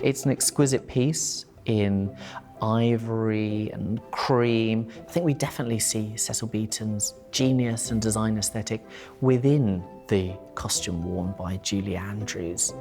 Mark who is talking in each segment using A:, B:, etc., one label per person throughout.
A: It's an exquisite piece in ivory and cream. I think we definitely see Cecil Beaton's genius and design aesthetic within the costume worn by Julie Andrews.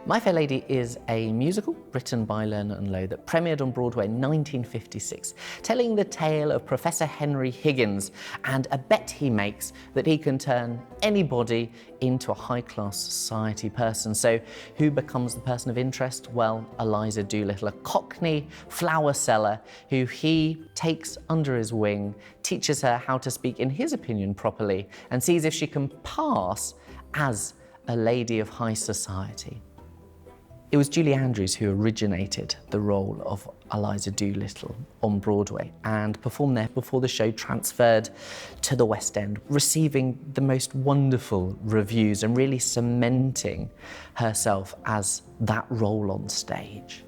A: My Fair Lady is a musical written by Lerner and Loewe that premiered on Broadway in 1956, telling the tale of Professor Henry Higgins and a bet he makes that he can turn anybody into a high-class society person. So who becomes the person of interest? Well, Eliza Doolittle, a Cockney flower seller who he takes under his wing, teaches her how to speak, in his opinion, properly, and sees if she can pass as a lady of high society. It was Julie Andrews who originated the role of Eliza Doolittle on Broadway and performed there before the show transferred to the West End, receiving the most wonderful reviews and really cementing herself as that role on stage.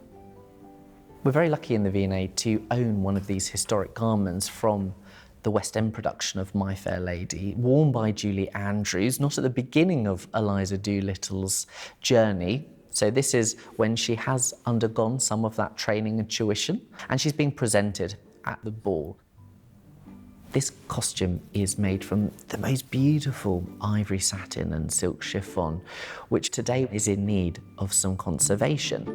A: We're very lucky in the V&A to own one of these historic garments from the West End production of My Fair Lady, worn by Julie Andrews, not at the beginning of Eliza Doolittle's journey. So this is when she has undergone some of that training and tuition, and she's being presented at the ball. This costume is made from the most beautiful ivory satin and silk chiffon, which today is in need of some conservation.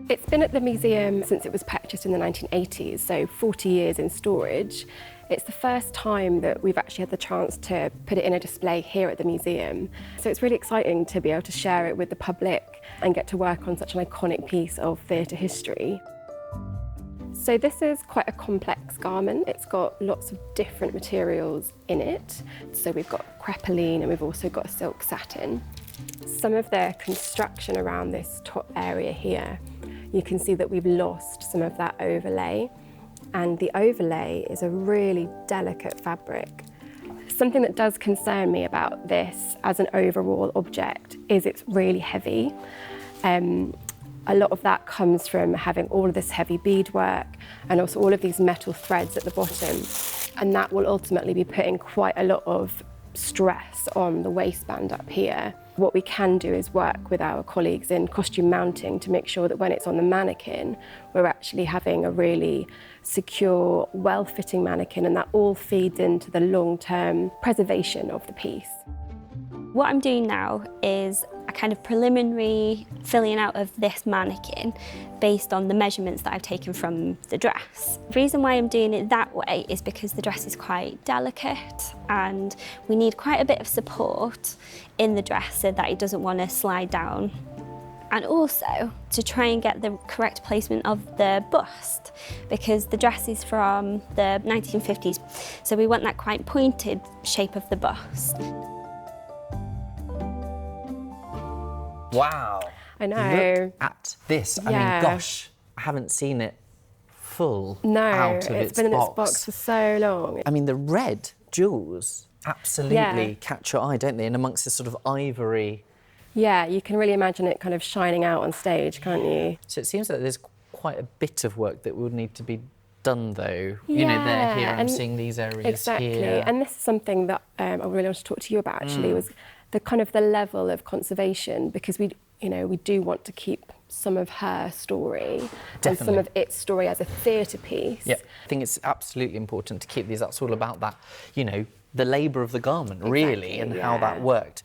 B: It's been at the museum since it was purchased in the 1980s, so 40 years in storage. It's the first time that we've actually had the chance to put it in a display here at the museum. So it's really exciting to be able to share it with the public and get to work on such an iconic piece of theatre history. So this is quite a complex garment. It's got lots of different materials in it. So we've got crepeline and we've also got silk satin. Some of the construction around this top area here, you can see that we've lost some of that overlay. And the overlay is a really delicate fabric. Something that does concern me about this as an overall object is it's really heavy. A lot of that comes from having all of this heavy beadwork and also all of these metal threads at the bottom. And that will ultimately be putting quite a lot of stress on the waistband up here. What we can do is work with our colleagues in costume mounting to make sure that when it's on the mannequin, we're actually having a really secure, well-fitting mannequin, and that all feeds into the long-term preservation of the piece.
C: What I'm doing now is a kind of preliminary filling out of this mannequin based on the measurements that I've taken from the dress. The reason why I'm doing it that way is because the dress is quite delicate and we need quite a bit of support in the dress so that it doesn't want to slide down. And also to try and get the correct placement of the bust, because the dress is from the 1950s, so we want that quite pointed shape of the bust.
A: Wow.
B: I know.
A: Look at this. I mean, gosh, I haven't seen it full out of its box.
B: No, it's been in its box for so long.
A: I mean, the red jewels absolutely catch your eye, don't they? And amongst this sort of ivory.
B: Yeah, you can really imagine it kind of shining out on stage, can't you?
A: So it seems like there's quite a bit of work that would need to be done, though. You know, they're here, I'm seeing these areas
B: exactly.
A: here.
B: And this is something that I really want to talk to you about, actually, was the kind of the level of conservation, because we do want to keep some of her story and some of its story as a theatre piece.
A: Yeah, I think it's absolutely important to keep these. That's all about that, the labour of the garment, really, and how that worked.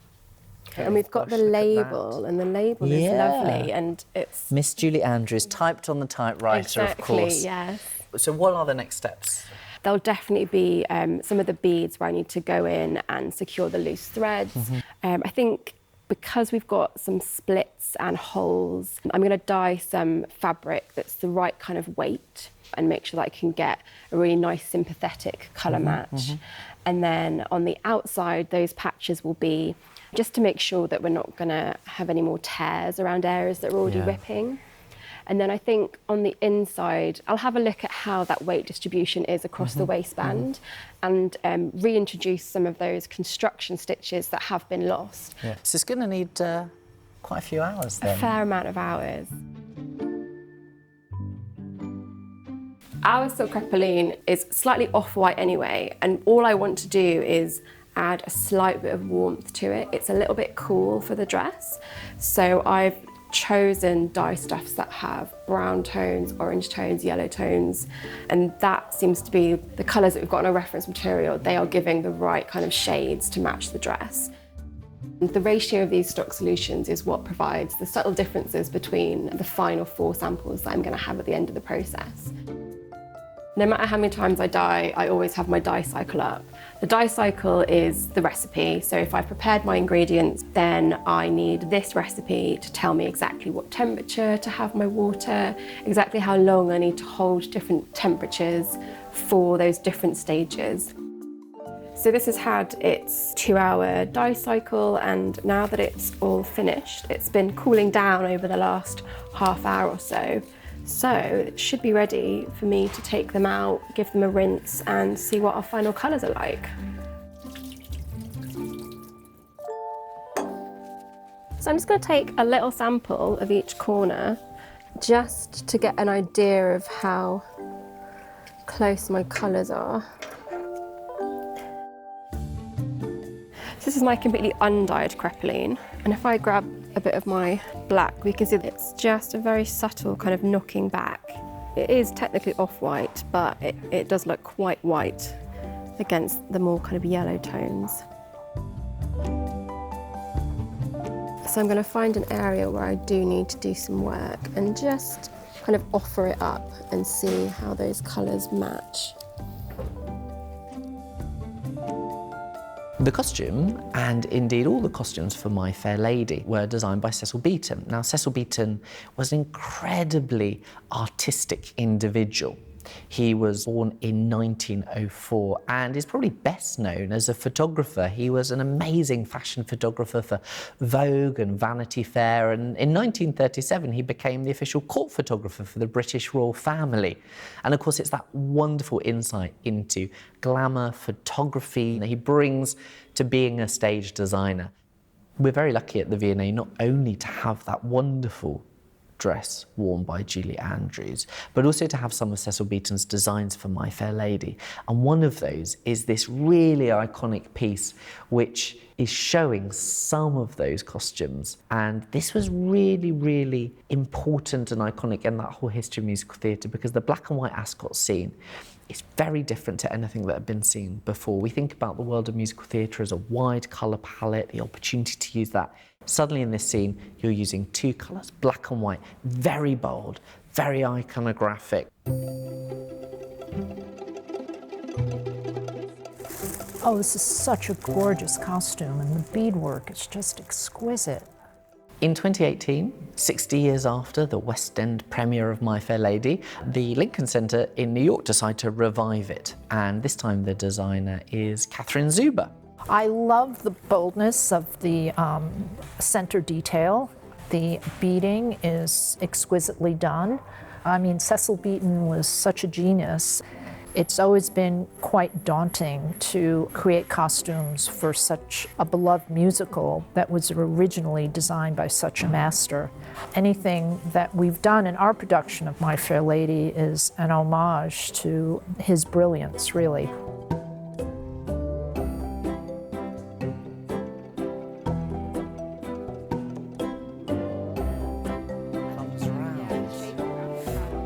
B: And we've got the label, and the label is lovely, and it's...
A: Miss Julie Andrews, typed on the typewriter, of course.
B: Yes.
A: So what are the next steps?
B: There'll definitely be some of the beads where I need to go in and secure the loose threads. I think because we've got some splits and holes, I'm going to dye some fabric that's the right kind of weight and make sure that I can get a really nice sympathetic colour match. And then on the outside, those patches will be just to make sure that we're not going to have any more tears around areas that are already ripping. And then I think on the inside, I'll have a look at how that weight distribution is across the waistband and reintroduce some of those construction stitches that have been lost.
A: Yeah. So it's going to need quite a few hours then.
B: A fair amount of hours. Our silk crepeline is slightly off-white anyway, and all I want to do is add a slight bit of warmth to it. It's a little bit cool for the dress, so I've chosen dye stuffs that have brown tones, orange tones, yellow tones, and that seems to be the colours that we've got in our reference material. They are giving the right kind of shades to match the dress. The ratio of these stock solutions is what provides the subtle differences between the final 4 samples that I'm going to have at the end of the process. No matter how many times I dye, I always have my dye cycle up. The dye cycle is the recipe, so if I've prepared my ingredients, then I need this recipe to tell me exactly what temperature to have my water, exactly how long I need to hold different temperatures for those different stages. So this has had its 2-hour dye cycle, and now that it's all finished, it's been cooling down over the last half hour or so. So it should be ready for me to take them out, give them a rinse, and see what our final colours are like. So I'm just going to take a little sample of each corner just to get an idea of how close my colours are. So this is my completely undyed crepeline, and if I grab a bit of my black, we can see that it's just a very subtle kind of knocking back. It is technically off-white, but it does look quite white against the more kind of yellow tones. So I'm going to find an area where I do need to do some work and just kind of offer it up and see how those colours match.
A: The costume, and indeed all the costumes for My Fair Lady, were designed by Cecil Beaton. Now, Cecil Beaton was an incredibly artistic individual. He was born in 1904 and is probably best known as a photographer. He was an amazing fashion photographer for Vogue and Vanity Fair, and in 1937 he became the official court photographer for the British royal family. And of course it's that wonderful insight into glamour photography that he brings to being a stage designer. We're very lucky at the V&A not only to have that wonderful dress worn by Julie Andrews, but also to have some of Cecil Beaton's designs for My Fair Lady. And one of those is this really iconic piece which is showing some of those costumes. And this was really, really important and iconic in that whole history of musical theatre, because the black and white ascot scene is very different to anything that had been seen before. We think about the world of musical theatre as a wide colour palette, the opportunity to use that. Suddenly in this scene, you're using 2 colours, black and white, very bold, very iconographic.
D: Oh, this is such a gorgeous costume, and the beadwork is just exquisite.
A: In 2018, 60 years after the West End premiere of My Fair Lady, the Lincoln Center in New York decided to revive it. And this time the designer is Catherine Zuber.
D: I love the boldness of the center detail. The beading is exquisitely done. I mean, Cecil Beaton was such a genius. It's always been quite daunting to create costumes for such a beloved musical that was originally designed by such a master. Anything that we've done in our production of My Fair Lady is an homage to his brilliance, really.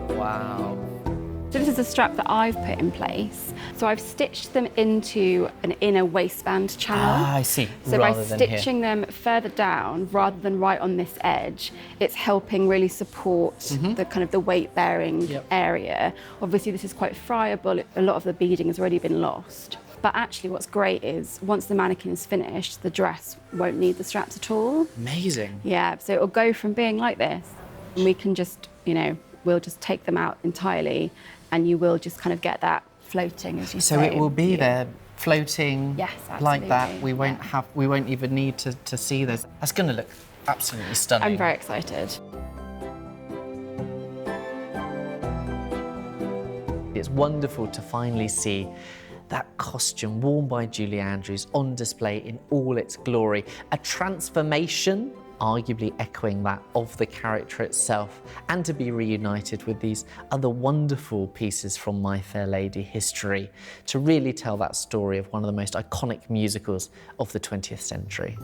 A: Wow.
B: So this is a strap that I've put in place. So I've stitched them into an inner waistband channel.
A: Ah, I see.
B: So by stitching them further down rather than right on this edge, it's helping really support the kind of the weight bearing area. Obviously this is quite friable. A lot of the beading has already been lost. But actually what's great is once the mannequin is finished, the dress won't need the straps at all.
A: Amazing.
B: Yeah, so it'll go from being like this, and we can just, you know, we'll just take them out entirely, and you will just kind of get that floating, as you say.
A: So it will be there floating like that.
B: absolutely.
A: We won't even need to see those. That's going to look absolutely stunning.
B: I'm very excited.
A: It's wonderful to finally see that costume worn by Julie Andrews on display in all its glory. A transformation arguably echoing that of the character itself, and to be reunited with these other wonderful pieces from My Fair Lady history to really tell that story of one of the most iconic musicals of the 20th century.